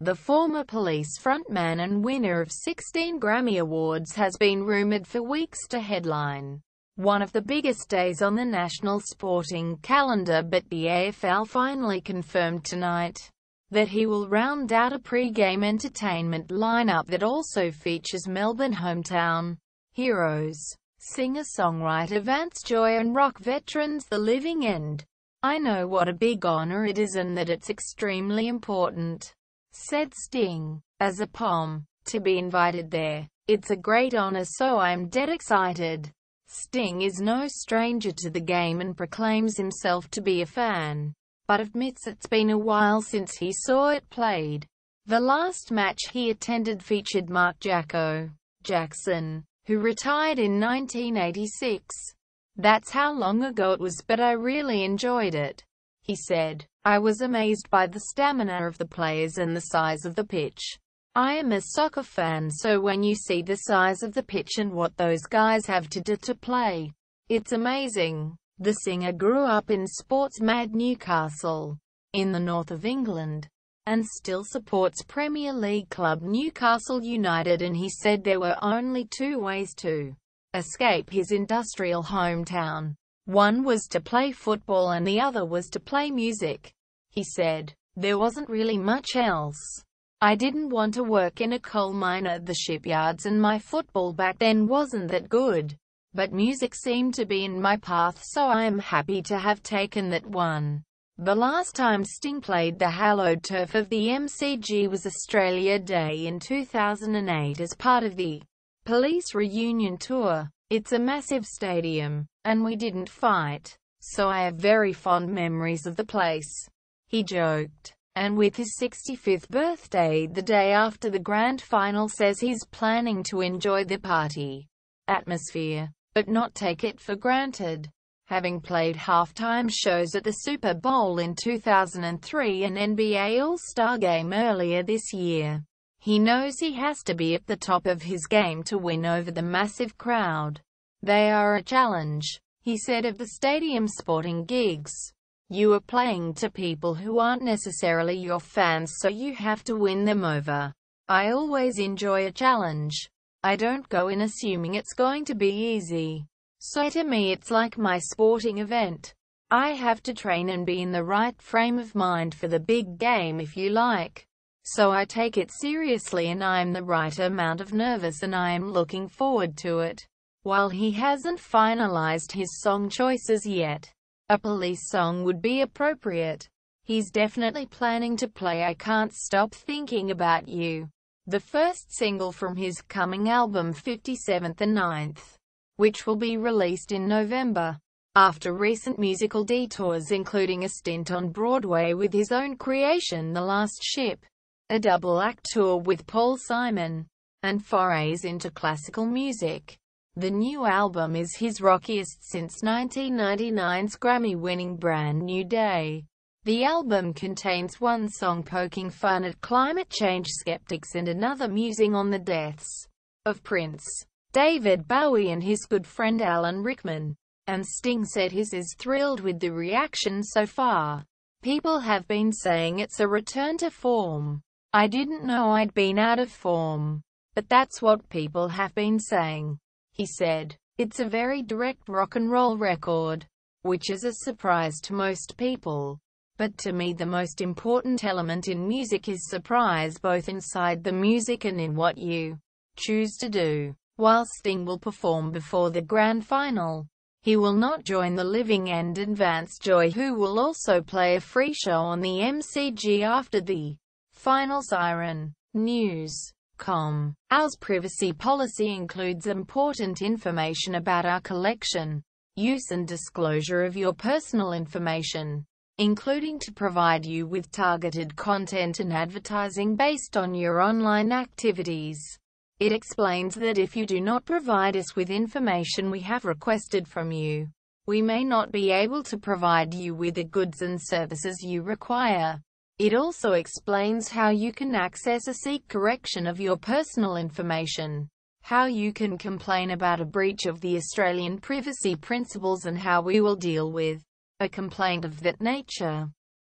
The former Police frontman and winner of 16 Grammy Awards has been rumored for weeks to headline one of the biggest days on the national sporting calendar, but the AFL finally confirmed tonight that he will round out a pre-game entertainment lineup that also features Melbourne hometown heroes, singer-songwriter Vance Joy and rock veterans The Living End. "I know what a big honor it is and that it's extremely important," said Sting. "As a POM, to be invited there, it's a great honor, so I'm dead excited." Sting is no stranger to the game and proclaims himself to be a fan, but admits it's been a while since he saw it played. The last match he attended featured Mark Jacko Jackson, who retired in 1986. "That's how long ago it was, but I really enjoyed it," he said. "I was amazed by the stamina of the players and the size of the pitch. I am a soccer fan, so when you see the size of the pitch and what those guys have to do to play, it's amazing." The singer grew up in sports-mad Newcastle, in the north of England, and still supports Premier League club Newcastle United, and he said there were only two ways to escape his industrial hometown. One was to play football and the other was to play music. He said, "There wasn't really much else. I didn't want to work in a coal mine at the shipyards, and my football back then wasn't that good. But music seemed to be in my path, so I am happy to have taken that one." The last time Sting played the hallowed turf of the MCG was Australia Day in 2008 as part of the Police reunion tour. "It's a massive stadium, and we didn't fight, so I have very fond memories of the place," he joked. And with his 65th birthday the day after the grand final, says he's planning to enjoy the party atmosphere, but not take it for granted. Having played halftime shows at the Super Bowl in 2003 and NBA All-Star Game earlier this year, he knows he has to be at the top of his game to win over the massive crowd. "They are a challenge," he said of the stadium sporting gigs. "You are playing to people who aren't necessarily your fans, so you have to win them over. I always enjoy a challenge. I don't go in assuming it's going to be easy. So to me it's like my sporting event. I have to train and be in the right frame of mind for the big game, if you like. So I take it seriously, and I'm the right amount of nervous, and I am looking forward to it." While he hasn't finalized his song choices yet, a Police song would be appropriate. He's definitely planning to play "I Can't Stop Thinking About You," the first single from his coming album 57th and 9th, which will be released in November. After recent musical detours including a stint on Broadway with his own creation The Last Ship, a double-act tour with Paul Simon, and forays into classical music, the new album is his rockiest since 1999's Grammy-winning Brand New Day. The album contains one song poking fun at climate change skeptics and another musing on the deaths of Prince, David Bowie and his good friend Alan Rickman. And Sting said his is thrilled with the reaction so far. "People have been saying it's a return to form. I didn't know I'd been out of form, but that's what people have been saying," he said. "It's a very direct rock and roll record, which is a surprise to most people. But to me the most important element in music is surprise, both inside the music and in what you choose to do." While Sting will perform before the grand final, he will not join The Living End and Vance Joy, who will also play a free show on the MCG after the final siren. News.com. Our privacy policy includes important information about our collection, use and disclosure of your personal information, including to provide you with targeted content and advertising based on your online activities. It explains that if you do not provide us with information we have requested from you, we may not be able to provide you with the goods and services you require. It also explains how you can access or seek correction of your personal information, how you can complain about a breach of the Australian privacy principles, and how we will deal with a complaint of that nature.